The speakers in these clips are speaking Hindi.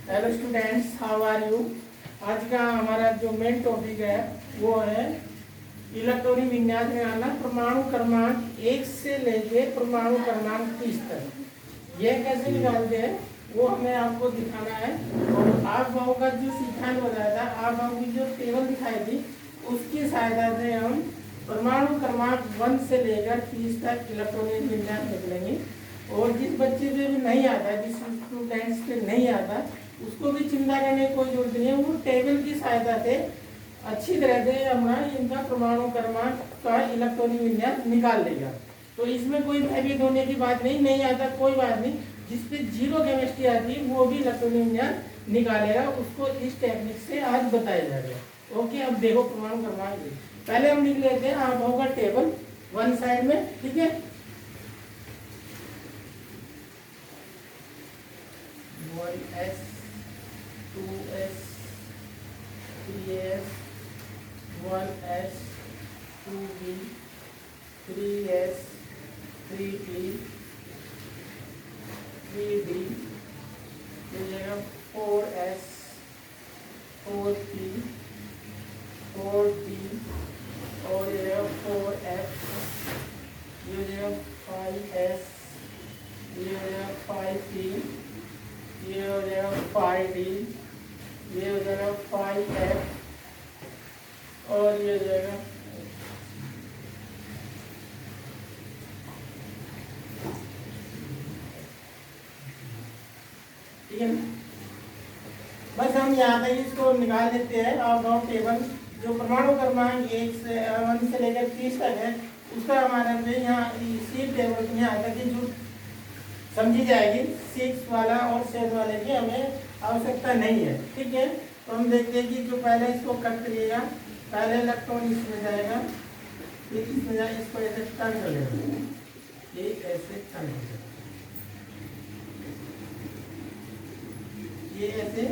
Hello students, how are you. आज का हमारा जो मेन टॉपिक है वो है इलेक्ट्रॉनिक विन्यास निकालना परमाणु क्रमांक 1 से लेके परमाणु क्रमांक 30 तक। यह कैसे निकालते हैं वो हमें आपको दिखाना है। और आप भाव का जो सिद्धांत बताया था, आप भाव की जो टेबल दिखाई थी उसकी सहायता से हम परमाणु क्रमांक 1 से लेकर 30 तक इलेक्ट्रॉनिक विन्यास निकलेंगे। और जिस बच्चे से भी नहीं आता, जिस स्टूडेंट्स से नहीं आता, उसको भी चिंता करने की कोई जरूरत नहीं है। वो टेबल की सहायता से अच्छी तरह से हमारा इनका परमाणु क्रमांक का इलेक्ट्रॉनिक विन्यास निकाल लेगा। तो इसमें कोई भयभीत होने की बात नहीं, नहीं आता कोई बात नहीं। जिसपे जीरो केमिस्ट्री आती है वो भी इलेक्ट्रॉनिक विन्यास निकालेगा। उसको इस टेक्निक से आज बताया जाएगा। ओके, अब देखो परमाणु क्रमांक पहले हम लिख लेते हैं। आप होगा टेबल वन साइड में, ठीक है। 1s 2s 3s 1s 2b 3s 3p 3d मिलेगा 4s 4p 4d और ये 4f, ये हो जाएगा 5s, ये हो जाएगा 5p, ये हो जाएगा 5d, ये हो जाएगा 5f और ये हो जाएगा ठीक है ना। बस हम यहाँ तक इसको निकाल देते हैं। आप गाँव टेबल जो परमाणु क्रमांक 1 से लेकर 30 तक है उसका हमारा पे यहाँ इसी टेबल में यहाँ तक जो समझी जाएगी। 6 वाला और 7 वाले की हमें आवश्यकता नहीं है, ठीक है। तो हम देखते हैं कि जो पहले इसको कट करिएगा, पहले इलेक्ट्रॉन इसमें जाएगा, ये इसमें जाए, इसको ऐसे टर्न कर लेगा, ये ऐसे टर्न हो जाएगा, ये ऐसे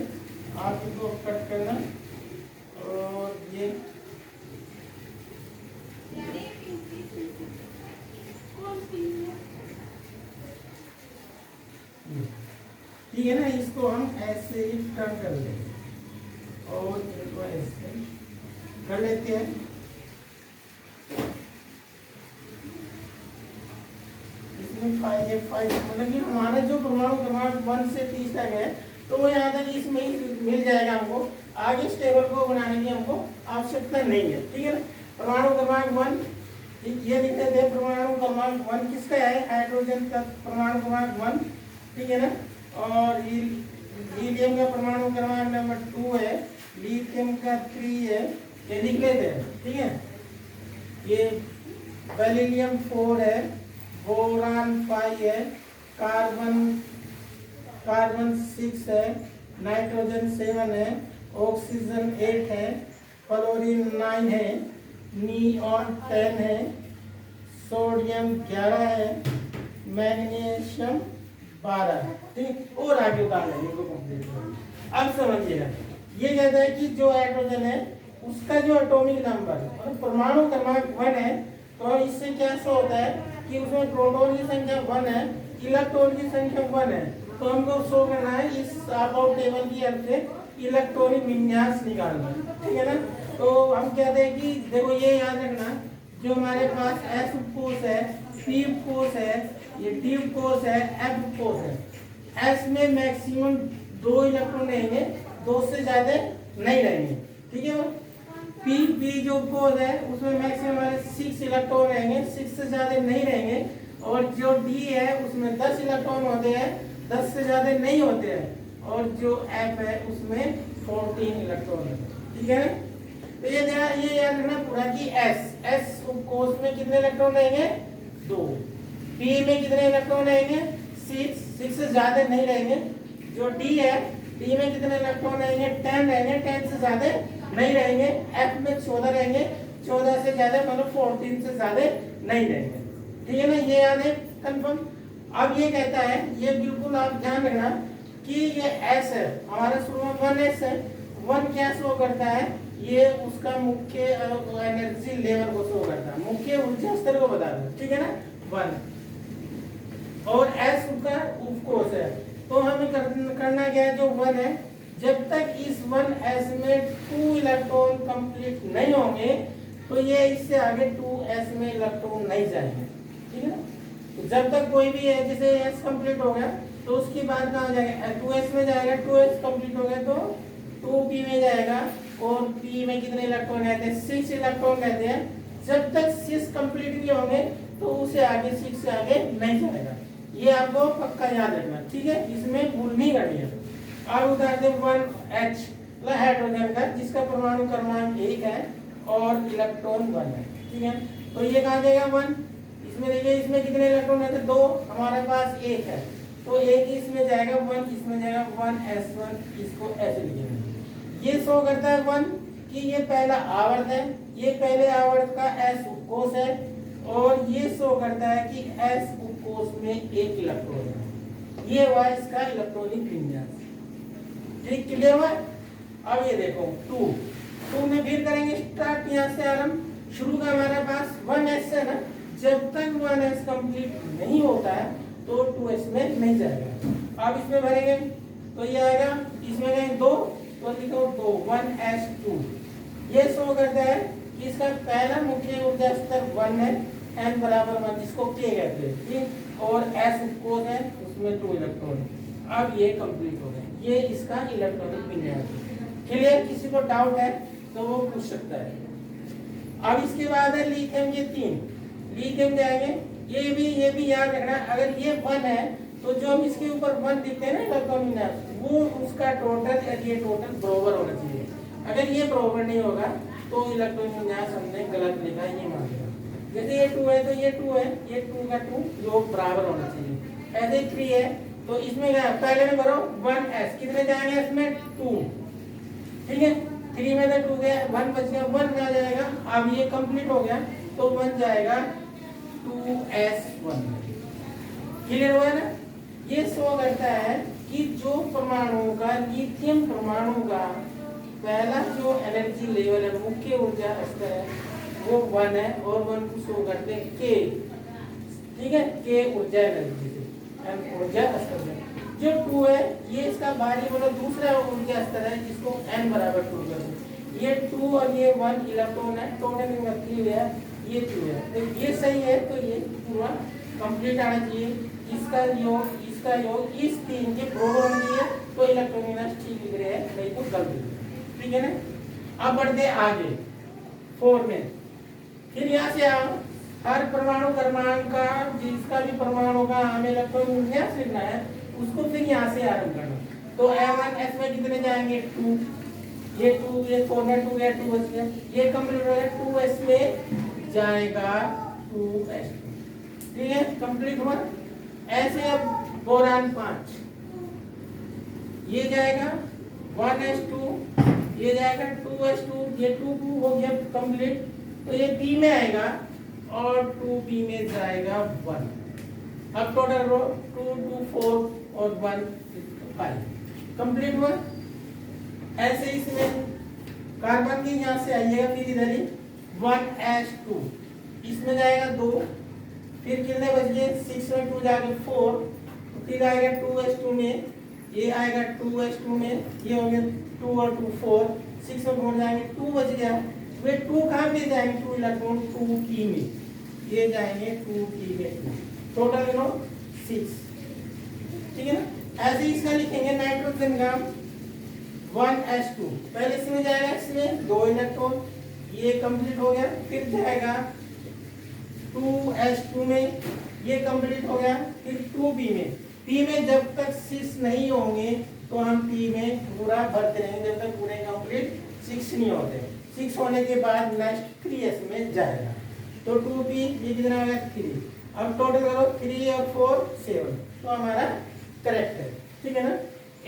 आप इसको कट करना और ये ठीक है ना। इसको हम ऐसे ही टर्न कर लेंगे और इनको ऐसे कर लेते हैं। इसमें 5 मतलब कि हमारा जो परमाणु क्रमांक 1 से 30 तक है तो वो यहाँ तक इसमें ही मिल जाएगा हमको। आगे इस टेबल को बनाने की हमको आवश्यकता नहीं है, ठीक है ना। परमाणु क्रमांक 1 ये लिख देते हैं। परमाणु क्रमांक 1 किसका है? हाइड्रोजन का परमाणु क्रमांक 1, ठीक है ना। और हीलियम का परमाणु क्रमांक नंबर 2 है, लिथियम का 3 है, ये लिख लेते हैं, ठीक है। ये बेरिलियम 4 है, बोरान 5 है, कार्बन 6 है, नाइट्रोजन 7 है, ऑक्सीजन 8 है, फ्लोरीन 9 है, नियॉन 10 है, सोडियम 11 है, मैग्नीशियम 12, ठीक। और आगे उतार लेंगे इनको कंप्लीट। अब समझिएगा, ये कहता है कि जो हाइड्रोजन है उसका जो एटॉमिक नंबर मतलब परमाणु क्रमांक 1 है, तो इससे क्या शो होता है कि उसमें प्रोटॉन की संख्या 1 है, इलेक्ट्रॉन की संख्या 1 है। तो हमको शो करना है इस अबाउट टेबल की हेल्प से इलेक्ट्रॉनिक विन्यास निकालना, ठीक है ना। तो हम कहते हैं कि देखो ये याद रखना, जो हमारे पास एस कोष है, पी कोष है, ये डी कोष है, एफ कोष है। एस में मैक्सिमम 2 इलेक्ट्रॉन रहेंगे, 2 से ज्यादा नहीं रहेंगे, ठीक है। पी जो कोष है उसमें मैक्सिमम हमारे 6 इलेक्ट्रॉन रहेंगे, 6 से ज्यादा नहीं रहेंगे। और जो डी है उसमें 10 इलेक्ट्रॉन होते हैं, 10 से ज्यादा नहीं होते हैं। और जो एफ है उसमें 14 इलेक्ट्रॉन है, ठीक है। तो ये याद रखना पूरा कि एस कोष में कितने इलेक्ट्रॉन रहेंगे? 2। पी में कितने इलेक्ट्रॉन रहेंगे? 6 से ज्यादा नहीं रहेंगे। जो डी है, डी में कितने इलेक्ट्रॉन रहेंगे? 10 रहेंगे, 10 से ज्यादा नहीं रहेंगे। एफ में 14 रहेंगे, 14 से ज्यादा मतलब 14 से ज्यादा नहीं रहेंगे, ठीक है ना। ये याद है कंफर्म। अब ये कहता है, ये बिल्कुल आप ध्यान रखना कि ये एस है हमारा शुरू में 1s है। 1 क्या शो करता है? ये उसका मुख्य एनर्जी लेवल को शो करता है, मुख्य ऊर्जा स्तर को बताता है, ठीक है ना। 1 और एस उसका उपकोष है। तो हमें करना क्या है, जो 1 है, जब तक इस 1s में 2 इलेक्ट्रॉन कंप्लीट नहीं होंगे तो ये इससे आगे 2s में इलेक्ट्रॉन नहीं जाएंगे, ठीक है ना। तो जब तक कोई भी है, जैसे s कंप्लीट हो गया तो उसके बाद कहाँ जाएगा, 2s में जाएगा, 2s कंप्लीट हो गया तो 2p में जाएगा, और p में कितने इलेक्ट्रॉन रहते हैं, 6 इलेक्ट्रॉन रहते हैं। जब तक 6 कंप्लीट नहीं होंगे तो उसे आगे 6 से आगे नहीं जाएगा। ये आपको पक्का याद रखना, ठीक है, इसमें भूल नहीं करनी है। अब उदाहरण दे 1H हाइड्रोजन का, जिसका परमाणु क्रमांक 1 है और इलेक्ट्रॉन 1 है, ठीक है। तो ये कहाँ जाएगा 1, इसमें देखिए इसमें कितने इलेक्ट्रॉन रहते हैं, 2, हमारे पास 1 है, तो 1 इसमें जाएगा, 1 इसमें जाएगा, 1s1, इसको ऐसे लिखेंगे। ये शो करता है 1 कि ये पहला आवर्त है, ये पहले आवर्त का s उपकोष है, और ये शो करता है कि s उपकोष में 1 इलेक्ट्रॉन है। ये हुआ इसका इलेक्ट्रॉनिक विन्यास, ठीक, क्लियर हुआ। अब ये देखो 2 में फिर करेंगे स्टार्ट, यहाँ से आरंभ, शुरू का हमारे पास 1s है ना, जब तक 1s कंप्लीट नहीं होता है तो 2s में नहीं जाएगा। अब इसमें भरेंगे तो ये आएगा, इसमें कहेंगे 2 तो लिखो 2, 1s2। ये शो करता है कि इसका पहला मुख्य ऊर्जा स्तर 1 है, n बराबर 1, जिसको k कहते हैं, ठीक, और s उपकोष है, उसमें 2 इलेक्ट्रॉन। अब ये कंप्लीट हो गए, ये इसका इलेक्ट्रॉनिक विन्यास है। क्लियर, किसी को डाउट है तो वो पूछ सकता है। अब इसके बाद है लिथियम, ये 3 लिथियम जाएंगे, ये भी याद रखना, अगर ये 1 है तो जो हम इसके ऊपर 1 लिखते हैं ना इलेक्ट्रॉन विन्यास, वो उसका टोटल और ये टोटल बराबर होना चाहिए। अगर ये बराबर नहीं होगा तो इलेक्ट्रॉन विन्यास हमने गलत लिखा, ये मान लिया। जैसे ये 2 है तो ये 2 है, ये 2 का 2 योग बराबर होना चाहिए। ऐसे 3 है तो इसमें क्या, पहले में भरो 1s, कितने जाएंगे इसमें 2, ठीक है, 3 में से 2 गया, 1 बच गया, 1 आ जाएगा। अब ये कंप्लीट हो गया तो 1 जाएगा 2s1। क्लियर हुआ ना। ये शो करता है कि जो परमाणु का, लिथियम परमाणु का पहला जो एनर्जी लेवल है, मुख्य ऊर्जा स्तर है, वो 1 है, और 1 को शो करते हैं k, ठीक है, k ऊर्जा एनर्जी से, ऊर्जा स्तर है। जो 2 है ये इसका बाहरी वाला दूसरा ऊर्जा स्तर है, जिसको n बराबर 2 कर दो। ये 2 और ये 1 इलेक्ट्रॉन है, टोटल नंबर 3 है, ये 2 है, तो ये सही है, तो ये पूरा कंप्लीट आना चाहिए। इसका योग इस 3 के बराबर होना चाहिए, तो इलेक्ट्रॉन विन्यास ठीक लिख रहे हैं, नहीं तो गलत लिख रहे हैं, ठीक है ना। अब बढ़ते आगे 4 में, फिर यहाँ से आओ, हर परमाणु क्रमांक का, जिसका भी परमाणु का हमें इलेक्ट्रॉन विन्यास लिखना है, उसको फिर यहाँ से आरंभ करना। तो M1s में कितने जाएंगे 2, ये 2, ये 4 में 2 गया, 2 बच गया, ये कंप्लीट हो गया, 2s में जाएगा 2s2, ठीक है, कंप्लीट हुआ। ऐसे अब बोरान 5, ये जाएगा 1s2, ये जाएगा 2s2, ये 2 हो गया कंप्लीट, तो ये p में आएगा और 2p में जाएगा 1। अब टोटल रो 2 2 4 और 1 5 कंप्लीट हुआ। ऐसे इसमें कार्बन की यहाँ से आइएगा, फिर इधर ही 1s2, इसमें जाएगा 2, फिर कितने बच गए, 6 में 2 जाएगा 4, फिर आएगा 2s2 में, ये आएगा 2s2 में, ये हो गया 2 और 2 4, 6 में 4 जाएंगे, 2 बच गया, वे 2 कहाँ पे जाएंगे, 2 इलेक्ट्रॉन 2p में, ये जाएंगे 2p में 2, टोटल लो 6, ठीक है ना। ऐसे इसका लिखेंगे नाइट्रोजन का 1s2, पहले इसमें जाएगा, इसमें 2 इलेक्ट्रॉन, ये कंप्लीट हो गया, फिर जाएगा 2s2 में, ये कंप्लीट हो गया, फिर 2p में, p में जब तक 6 नहीं होंगे तो हम p में पूरा भरते रहेंगे, जब तक पूरे कंप्लीट 6 नहीं होते। 6 होने के बाद नेक्स्ट 3s में जाएगा, तो 2p ये कितना हो गया 3। अब टोटल करो 3 और 4 7, तो हमारा करेक्ट है, ठीक है ना।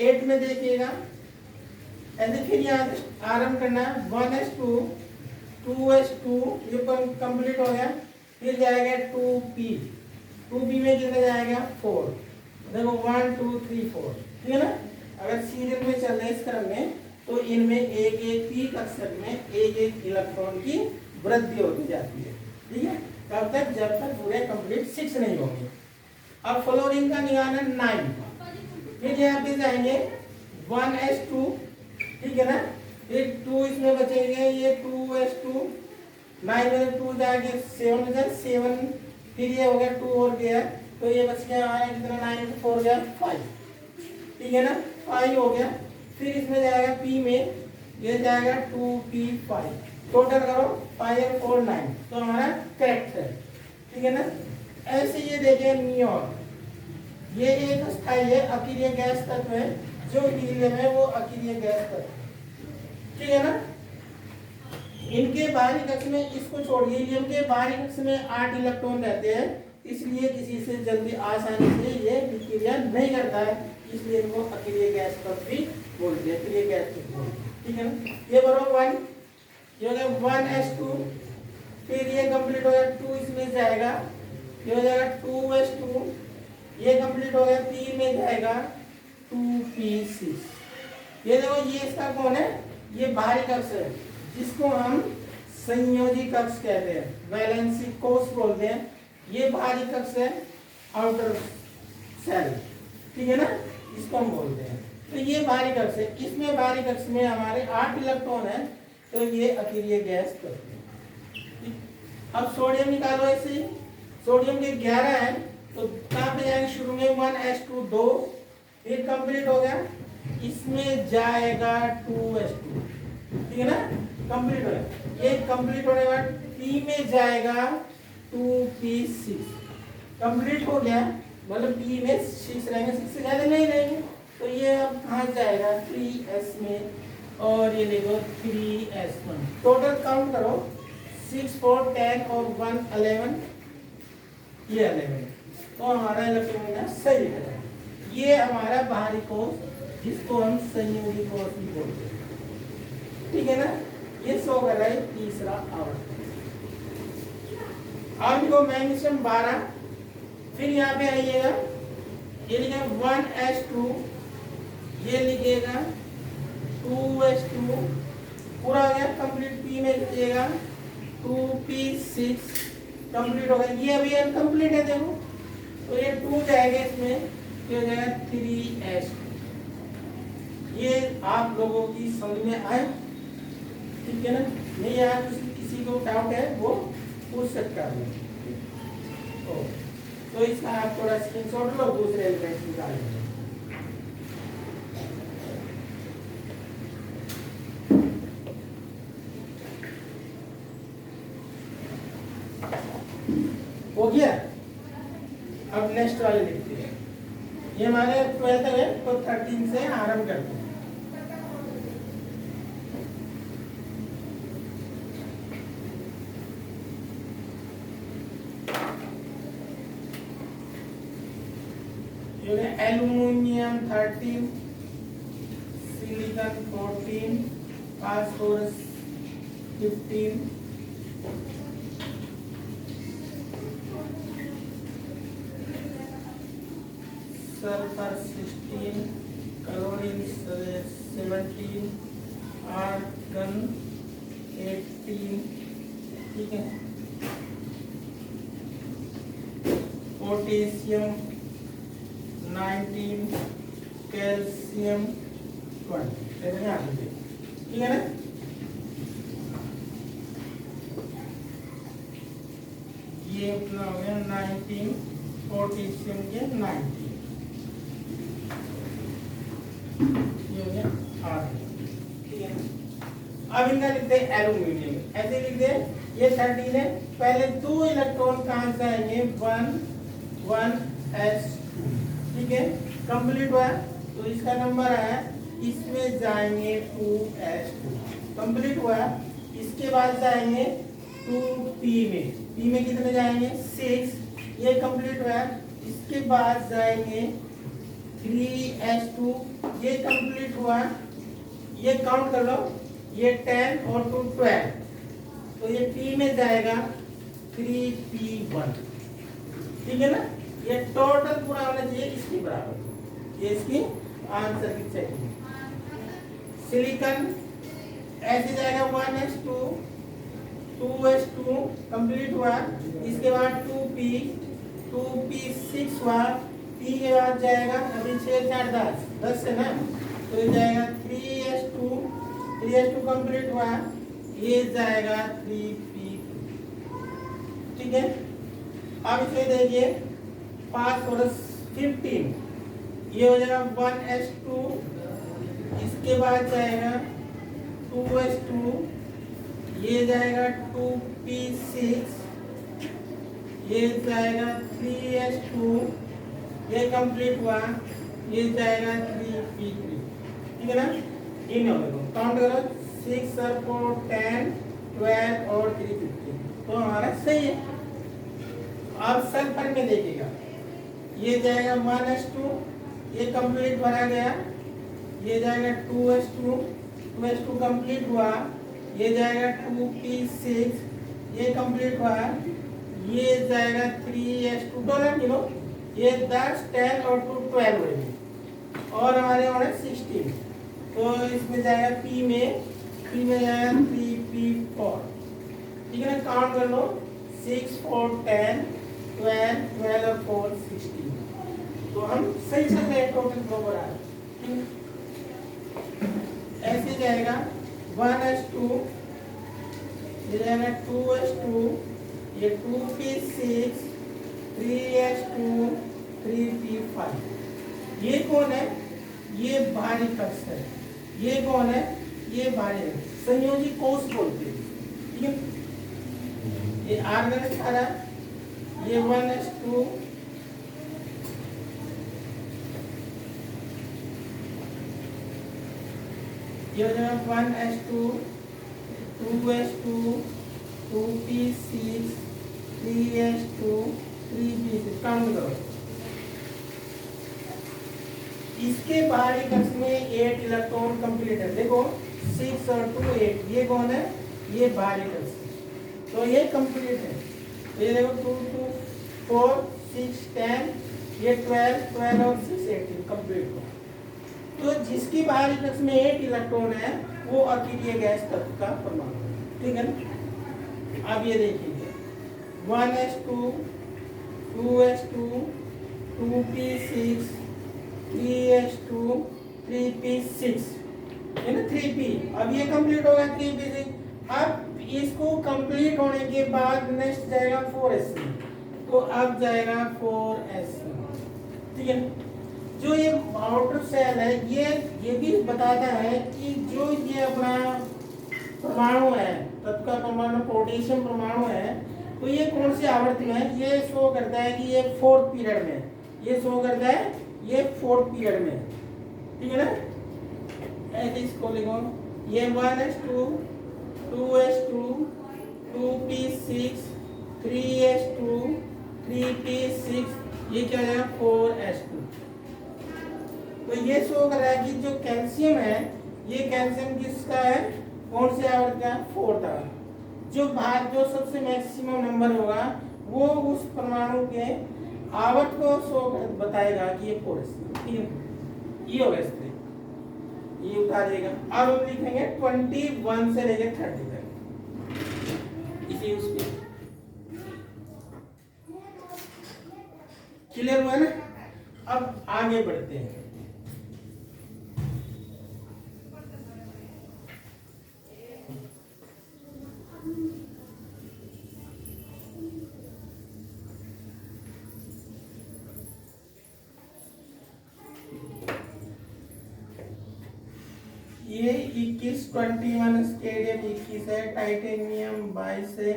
8 में देखिएगा, ऐसे फिर यहाँ आरंभ करना है 1s2 2s2, ये कंप्लीट हो गया, फिर जाएगा 2p में कितना जाएगा 4, देखो 1 2 3 4, ठीक है ना। अगर सीरियल में चल रहे हैं इस क्रम में, तो इनमें एक p कक्षक में एक इलेक्ट्रॉन की वृद्धि होती जाती है, ठीक है, कब तक, जब तक पूरे कंप्लीट 6 नहीं होंगे। अब फ्लोरीन का निकालना 9, फिर यहाँ पे जाएंगे 1s2, ठीक है ना, फिर 2 इसमें बचेंगे, ये 2s2, 9 में 2 जाएंगे 7 में 7, फिर ये हो गया 2 और गया, तो ये बच गया हमारा कितना, 9 में 4 गया 5, ठीक है ना, 5 हो गया। फिर इसमें जाएगा p में, ये जाएगा 2p5, टोटल करो 5 और 4 9, तो हमारा करेक्ट है, ठीक है ना। ऐसे ये देखिए नियॉन, ये एक अस्थाई है, अकीय गैस तत्व है, जो हीलियम है वो अकीय गैस तत्व, ठीक है ना। इनके बाहरी कक्ष में, इसको छोड़िए, हीलियम के बाहरी कक्ष में 8 इलेक्ट्रॉन रहते हैं, इसलिए किसी से जल्दी आसानी से ये विक्रिया नहीं करता है, इसलिए इनको अकीय गैस तत्व भी बोलते हैं, अकीय गैस तत्व, ठीक है ना। ये बराबर 1, ये हो गया 1s2, फिर ये कंप्लीट हो गया 2 इसमें जाएगा, ये हो जाएगा 2s2, ये कंप्लीट हो गया 3 में जाएगा 2p6। ये देखो, ये इसका कौन है, ये बाहरी कक्ष है, जिसको हम संयोजी कक्ष कहते हैं, वैलेंसी कोष बोलते हैं। ये बाहरी कक्ष है, आउटर सेल, ठीक है ना, इसको हम बोलते हैं। तो ये बाहरी कक्ष है, इसमें बाहरी कक्ष में हमारे 8 इलेक्ट्रॉन है, तो ये अकीय गैस तत्व है। अब सोडियम निकालो, ऐसे सोडियम के 11 है, तो कहाँ पे जाएंगे, शुरू में 1s2 2, फिर कंप्लीट हो गया, इसमें जाएगा 2s2, ठीक है ना, कंप्लीट हो गया। ये कंप्लीट होने के बाद p में जाएगा 2p6, कंप्लीट हो गया, मतलब p में 6 रहेंगे, 6 से ज्यादा नहीं रहेंगे, तो ये अब कहाँ जाएगा 3s में, और ये देखो 3s1, टोटल काउंट करो 6 4 10 और 1 11, ये 11, तो हमारा इलेक्ट्रॉन सही है। ये हमारा बाहरी कोष, जिसको हम संयोगी कोष भी बोलते हैं, ठीक है ना। ये 100 कर रहा है तीसरा आवर्तन। अब देखो मैग्नीशियम 12, फिर यहाँ पे आइएगा, ये लिखेगा 1s2, ये लिखेगा 2s2, पूरा हो गया कंप्लीट, p में लिखिएगा 2p6, कंप्लीट हो गया। ये अभी अनकंप्लीट है, देखो, तो ये 2 जाएगा इसमें, ये हो जाएगा 3s। ये आप लोगों की समझ में आए, ठीक है ना। नहीं यार, किसी को डाउट है वो पूछ सकता है, तो इसका आप थोड़ा स्क्रीनशॉट लो, दूसरे एलिमेंट्स निकाल लो। हो गया। अब नेक्स्ट वाले देखते हैं, ये हमारे 12 है, तो 13 से आरंभ करते हैं। Aluminium 13, silicon 14, phosphorus 15, sulphur 16, chlorine 17, argon 18, ठीक है, पोटेशियम 19, कैल्शियम 20, ठीक है ना। ये अपना हो गया 19, पोटेशियम के 19, ये हो गया 8, ठीक है। अब इनका लिखते हैं एल्यूमिनियम, ऐसे लिखते हैं, ये 13 है, पहले 2 इलेक्ट्रॉन कहाँ से आएंगे, 1s2, ठीक है, कंप्लीट हुआ, तो इसका नंबर आया, इसमें जाएंगे 2s2, कंप्लीट हुआ, इसके बाद जाएंगे 2p में, p में कितने जाएंगे 6, ये कंप्लीट हुआ, इसके बाद जाएंगे 3s2, ये कंप्लीट हुआ, ये काउंट कर लो, ये 10 और 2 12, तो ये p में जाएगा 3p1, ठीक है ना। ये टोटल पूरा होना चाहिए इसके बराबर, ये इसकी आंसर की चाहिए। सिलिकॉन ऐसे जाएगा 1s2, 2s2 कंप्लीट हुआ, इसके बाद 2p6 हुआ, पी के बाद जाएगा अभी 6 4 10 से ना, तो ये जाएगा 3s2 कंप्लीट हुआ, ये जाएगा 3p। ठीक है, अब इसे देखिए 5 और 15, ये हो जाएगा 1s2, इसके बाद जाएगा 2s2, ये जाएगा 2p6, ये जाएगा 3s2, ये कंप्लीट हुआ, ये जाएगा 3p3। ठीक है ना, इन काउंट करो 6 और 4 10 12 और 3 15, तो हमारा सही है। अब सल्फर में देखिएगा, ये जाएगा 1s2, ये कंप्लीट भरा गया, ये जाएगा 2s2 कंप्लीट हुआ, ये जाएगा 2p6, ये कंप्लीट हुआ, ये जाएगा 3s2 डॉलर किलो, ये 10 10 और 2 12 रहेगी, और हमारे होना 16, तो इसमें जाएगा p में जाएगा 3p4। ठीक है ना, काउंट कर लो 6 4 10 12 12 और 4 16, तो हम सही चल रहे हैं, टोटल बराबर आ रहा है। ऐसे जाएगा 1s2, ये जाएगा 2s2, ये 2p6, 3s2, 3p5। ये कौन है? ये भारी कक्ष है। ये कौन है? ये भारी है, संयोजी कोष बोलते हैं। ठीक है, ये आर्गन सारा, ये 1s2, ये हो जाएगा 1s2, 2s2, 2p6, 3s2, 3p6, count करो। इसके बाहरी कक्ष में 8 इलेक्ट्रॉन कंप्लीट है। देखो 6 और 2 8, ये कौन है? ये बाहरी कक्ष, तो ये कंप्लीट है। तो ये देखो 2 2 4 6 10, ये 12 12 और 6 18 कंप्लीट हुआ। तो जिसकी बाहरी कक्ष में 8 इलेक्ट्रॉन है वो अकेलीय गैस तत्व का परमाणु है। ठीक है ना, अब ये देखिए 1s2, 2s2, 2p6, 3s2, 3p6, है ना 3p। अब ये कंप्लीट होगा 3p6। अब इसको कंप्लीट होने के बाद नेक्स्ट जाएगा 4s, तो अब जाएगा 4s। ठीक है, जो ये आउटर सेल है ये भी बताता है कि जो ये अपना परमाणु है, तत्व का परमाणु पोटेशियम परमाणु है, तो ये कौन सी आवृत्ति में है? ये शो करता है कि ये 4th पीरियड में, ये शो करता है ये 4th पीरियड में। ठीक है ना, ऐसे इसको लिखो, ये 1s2, 2s2, 2p6, 3s2, 3p6, ये क्या हो जाएगा 4s2। तो ये शो कर रहा है कि जो कैल्शियम है, ये कैल्शियम किसका है? कौन से आवर्त का? 4th आवर्त। जो भाग जो सबसे मैक्सिमम नंबर होगा वो उस परमाणु के आवर्त को शो बताएगा कि ये 4s। ठीक है, ये हो गया इसलिए ये उतारिएगा। अब हम लिखेंगे 21 से लेकर 30 तक इसी उस पे। क्लियर हुआ ना? अब आगे बढ़ते हैं। ये 21 स्टेडियम 21 है, टाइटेनियम 22 है,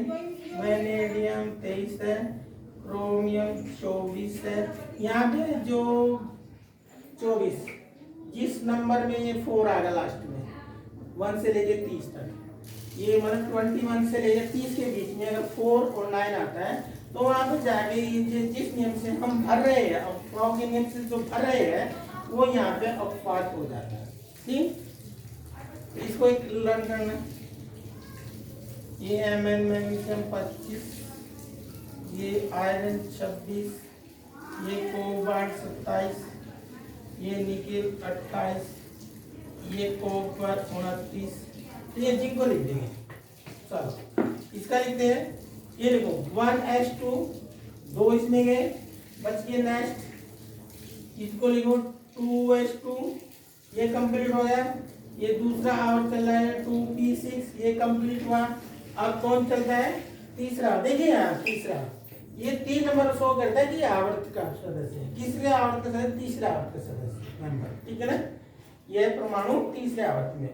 वैनेडियम 23 है, क्रोमियम 24 है। यहाँ पे जो 24 जिस नंबर में ये 4 आएगा लास्ट में 1 से लेके 30 तक, ये मतलब 21 से लेके 30 के बीच में अगर 4 और 9 आता है तो वहाँ पे जाके ये जिस नियम से हम भर रहे हैं, अपवाद के नियम से जो भर रहे हैं वो यहाँ पे अपवाद हो जाता है। ठीक, इसको एक लर्न करना। ये Mn मैग्नीशियम 25, ये आयरन 26, ये कोबाल्ट 27, ये निकेल 28, ये कॉपर 29, तो ये जिंक को लिख देंगे। चलो इसका लिखते हैं, ये लिखो 1s2, 2 इसमें गए, बच गए नेक्स्ट इसको लिखो 2s2, ये कंप्लीट हो गया। ये दूसरा आवर्त चल रहा है 2p6, ये कंप्लीट हुआ। अब कौन चलता है? तीसरा। देखिए यहाँ तीसरा, ये 3 नंबर शो करता है कि आवर्त का सदस्य है। किसके आवर्त का सदस्य? तीसरा आवर्त का सदस्य नंबर, ठीक है ना। ये परमाणु तीसरे आवर्त में।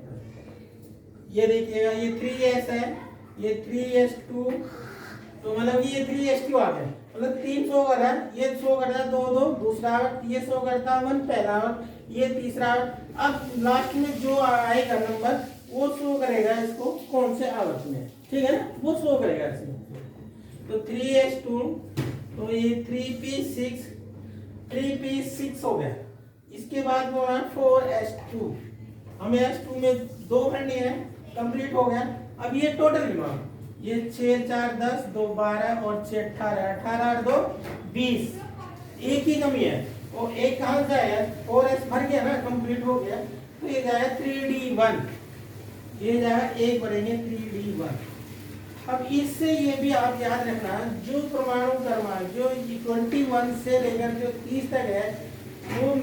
ये देखिएगा ये 3s है, ये 3s2, तो मतलब ये 3s2 आ गया, मतलब 3 शो कर रहा है। ये शो कर रहा है 2 2 दूसरा आवर्त, ये शो करता है 1 पहला आवर्त, ये तीसरा आवर्त। अब लास्ट में जो आएगा नंबर वो शो करेगा इसको कौन से आवर्त में, ठीक है ना, वो शो करेगा इसमें। तो 3s2, तो ये 3p6, 3p6 हो गया। इसके बाद वो है 4s2, हमें s2 में 2 खंड है, कंप्लीट हो गया। अब ये टोटल गिनवाओ, ये 6 4 10, 2 12 और 6 18, 18 और 2 20। एक ही कमी है, और एक कहाँ से आया? 4s भर गया ना, कंप्लीट हो गया। तो ये जाएगा 3d1, ये जाएगा एक बढ़ेंगे 3d1। अब इससे ये भी आप याद रखना, जो परमाणु क्रमांक जो 21 से लेकर जो 30 तक है, वो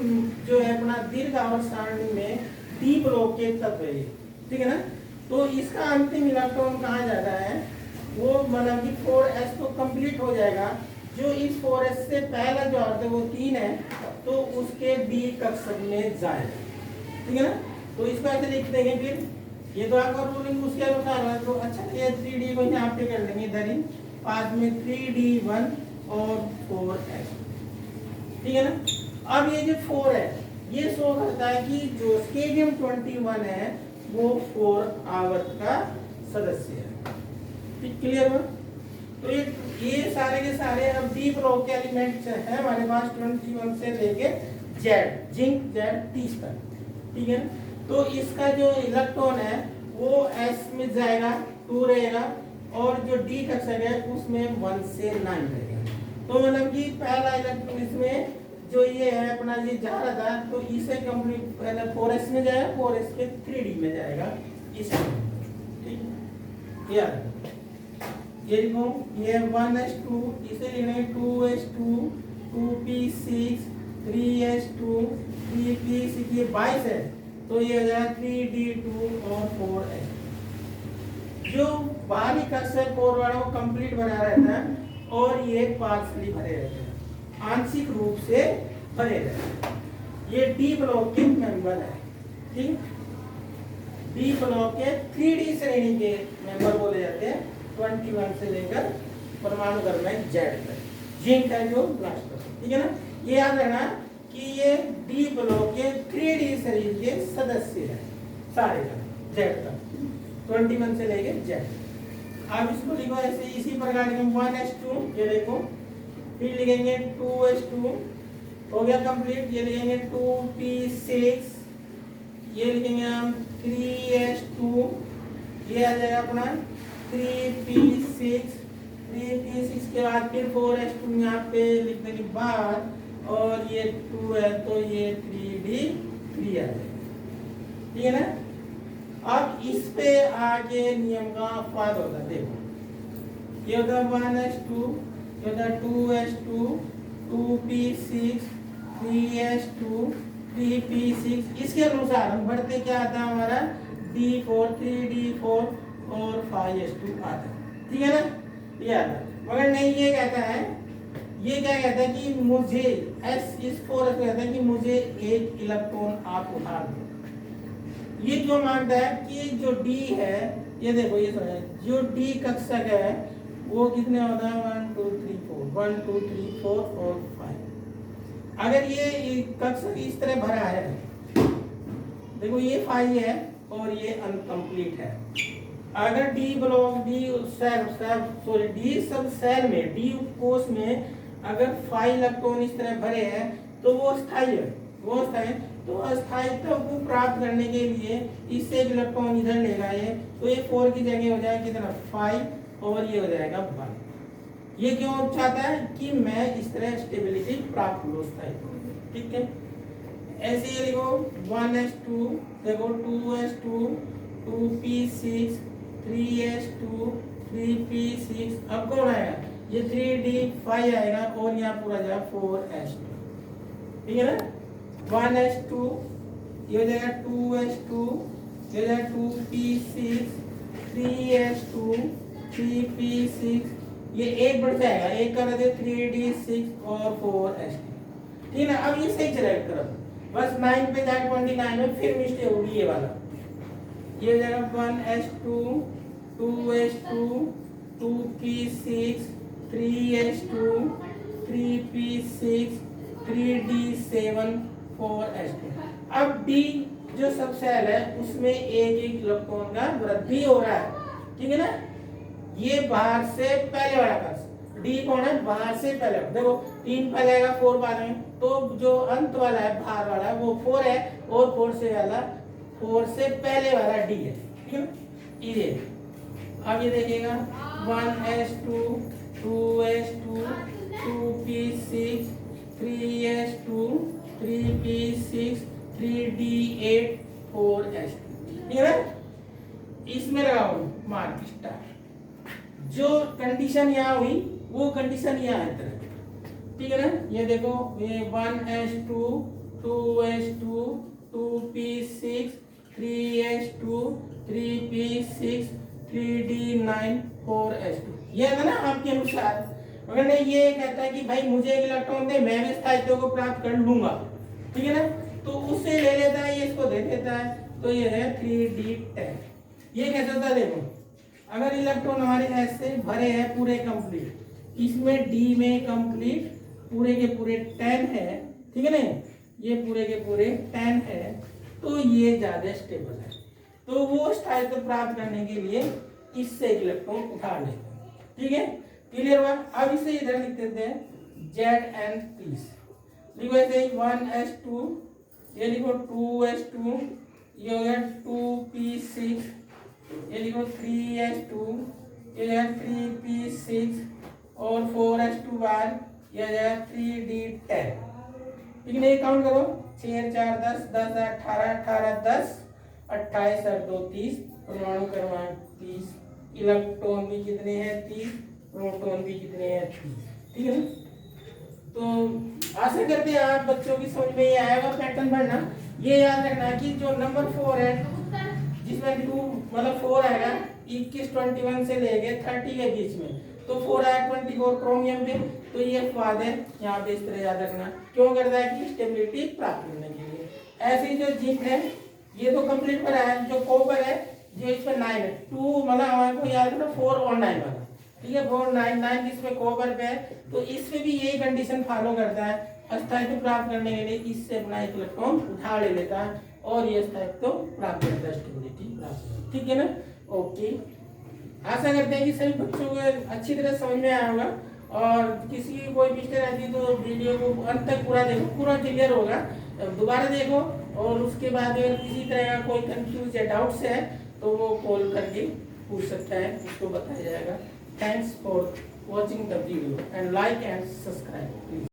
जो है अपना दीर्घ आवर्त सारणी में डी ब्लॉक के तत्व है, ठीक है ना। तो इसका अंतिम इलेक्ट्रॉन कहाँ जाता है? वो मतलब कि 4s तो कंप्लीट हो जाएगा। जो इस 4s से पहला जो आवर्त है वो 3 है, तो उसके डी कक्षक में जाएगा, ठीक है ना। तो इसको ऐसे लिख देंगे, फिर ये तो आपका रूलिंग उसके अनुसार है। तो अच्छा, ये 3d को यहाँ पे कर लेंगे इधर ही, पास में 3d1 और 4s, ठीक है ना। अब ये जो 4 है, ये शो करता है कि जो स्केडियम 21 है वो 4 आवर्त का सदस्य है, ठीक, क्लियर हुआ। तो ये सारे के सारे अब डी ब्लॉक के एलिमेंट्स है हमारे पास 21 से लेके जेड, जिंक जेड 30 तक, ठीक है ना। तो इसका जो इलेक्ट्रॉन है वो s में जाएगा, 2 रहेगा, और जो d कक्षक है उसमें 1 से 9 रहेगा। तो मतलब कि पहला इलेक्ट्रॉन इसमें जो ये है अपना ये जा रहा था, तो इसे कंप्लीट पहले 4s में जाएगा, 4s के 3d में जाएगा इसमें, ठीक है। ये लिखो, ये 1s2, इसे लिखने 2s2, 2p6, 3s2, 3p6, ये 22 है, तो ये हो जाएगा 3d2 और 4s। जो बाहरी कक्षक 4 वाला वो कंप्लीट बना रहता है, और ये पार्शली भरे रहते हैं, आंशिक रूप से भरे रहते हैं। ये डी ब्लॉक के मेंबर है, ठीक। डी ब्लॉक के 3d श्रेणी के मेंबर बोले जाते हैं, 21 से लेकर परमाणु क्रमांक जेड तक, जिंक है जो लास्ट तक, ठीक है ना। ये याद रखना कि ये डी ब्लॉक के 3d शरीर के सदस्य है सारे का, जेड तक, 21 से लेके जेड। आप इसको लिखो ऐसे इसी प्रकार के 1s2, ये देखो, फिर लिखेंगे 2s2, हो गया कंप्लीट। ये लिखेंगे 2p6, ये लिखेंगे हम 3s2, ये आ जाएगा अपना 3p6, 3p6 के बाद फिर 4s2 यहाँ पे लिखने के बाद, और ये 2 है तो ये 3d3 आ जाएगा, ठीक है ना। अब इस पे आगे नियम का फायदा होता है, देखो ये होता है 1s2, ये होता है 2s2, 2p6, 3s2, 3p6। इसके अनुसार हम बढ़ते क्या आता है हमारा d4, 3d4 और 5s2 आता है, ठीक है ना, ये आता है। मगर नहीं, ये कहता है, ये क्या कहता है कि मुझे इस 4s कहता है कि मुझे एक इलेक्ट्रॉन आप उधार दो। ये क्यों मांगता है कि जो D है, ये देखो ये जो D कक्षक है वो कितने होता है 1 2 3 4, 1 2 3 4 और 5। अगर ये कक्षक इस तरह भरा है, देखो ये 5 है और ये अनकंप्लीट है। अगर D ब्लॉक D सब सेल में, D कोष में अगर 5 इलेक्ट्रॉन इस तरह भरे हैं तो वो स्थायी है, वो स्थायी। तो अस्थायित्व को प्राप्त करने के लिए इससे एक इलेक्ट्रॉन इधर लेगा ये, तो ये 4 की जगह हो जाएगा कितना 5, और ये हो जाएगा 1। ये क्यों चाहता है कि मैं इस तरह स्टेबिलिटी प्राप्त करूं स्थायित्व, ठीक है। ऐसे ही लिखो 1s2, देखो 2s2, 2p6, 3s2, 3p6। अब कौन आएगा? ये 3d5 आएगा, और यहाँ पूरा जाएगा 4s2, ठीक है ना। 1s2 ये हो जाएगा 2s2, ये हो जाएगा 2p6, 3s2, 3p6, ये एक बढ़ जाएगा, एक कर दे 3d6 और 4s2। ठीक है ना। अब ये सही चलेगा तरफ, बस 9 पे जाके 29 में फिर मिस्टेक होगी ये वाला। ये हो जाएगा 1s2, 2s2, 2p6, 3s2, 3p6, 3d7, 4s2। अब d जो सब सेल है उसमें एक एक इलेक्ट्रॉन का वृद्धि हो रहा है। ठीक है ना। ये बाहर से पहले वाला कस डी कौन है, बाहर से पहले। देखो 3 पहले आएगा 4 बाद में, तो जो अंत वाला है बाहर वाला वो 4 है, और 4 से पहले वाला डी है। ठीक है ना। ये अब ये देखिएगा 1s2, 2s2, 2p6, 3s2, 3p6, 3d8, 4s2। ठीक है ना। इसमें लगाओ मार्क स्टार। जो कंडीशन यहाँ हुई वो कंडीशन यहाँ है। ठीक है ना। ये देखो ये 1s2, 2s2, 2p6, 3s2, 3p6, 3d9, 4s2। ये है ना आपके अनुसार। अगर नहीं ये कहता है कि भाई मुझे एक इलेक्ट्रॉन दे, मैं भी स्थायित्व को प्राप्त कर लूंगा। ठीक है ना। तो उससे ले लेता है, ये इसको दे देता है, तो ये है 3d10। ये कैसा था देखो, अगर इलेक्ट्रॉन हमारे ऐसे भरे हैं पूरे कंप्लीट, इसमें डी में कंप्लीट पूरे के पूरे 10 है। ठीक है ना। ये पूरे के पूरे 10 है, तो ये ज्यादा स्टेबल है। तो वो स्थायित्व प्राप्त करने के लिए इससे इलेक्ट्रॉन उठा लेते हैं। ठीक है, क्लियर हुआ। अब इसे इधर लिख देते हैं Zn पीस। लिखो ऐसे 1s2, ये लिखो 2s2, ये हो गया 2p6, ये लिखो 3s2, ये है 3p6 और 4s2 बार ये हो जाएगा 3d10। ठीक है। काउंट करो 6 4 10, 10 18, 18 10, 28 और 2 30, परमाणु क्रमांक 30, इलेक्ट्रॉन भी कितने हैं 30, प्रोटॉन भी कितने हैं 30। ठीक है। तो आशा करते हैं आप बच्चों की समझ में ये आएगा पैटर्न पढ़ना। ये याद रखना कि जो नंबर 4 है जिसमें 2 मतलब 4 आएगा 21 21 से लेके 30 के बीच में, तो 4 आया 24 क्रोमियम पे, तो ये स्वाद है यहाँ पे। इस तरह याद रखना क्यों करता है कि स्टेबिलिटी प्राप्त करने के लिए। ऐसे ही जो जिंक है ये तो कंप्लीट पर है, जो कॉपर है जो इस पर 9 है, 2 मतलब हमारे को याद रखना 4 और 9 वाला। ठीक है, 4 9 9 इसमें कॉपर पे है, तो इसमें भी यही कंडीशन फॉलो करता है। स्थायित्व प्राप्त करने के लिए इससे अपना एक इलेक्ट्रॉन उठा ले लेता है और ये स्थायित्व प्राप्त करता है, स्टेबिलिटी प्राप्त। ठीक है ना। ओके, आशा करते हैं कि सभी बच्चों को अच्छी तरह समझ में आया होगा, और किसी की कोई मिस्टेक रहती है तो वीडियो को अंत तक पूरा देखो, पूरा क्लियर होगा। दोबारा देखो, और उसके बाद अगर किसी तरह का कोई कंफ्यूज या डाउट्स है तो वो कॉल करके पूछ सकता है, उसको बताया जाएगा। Thanks for watching the video and like and subscribe please.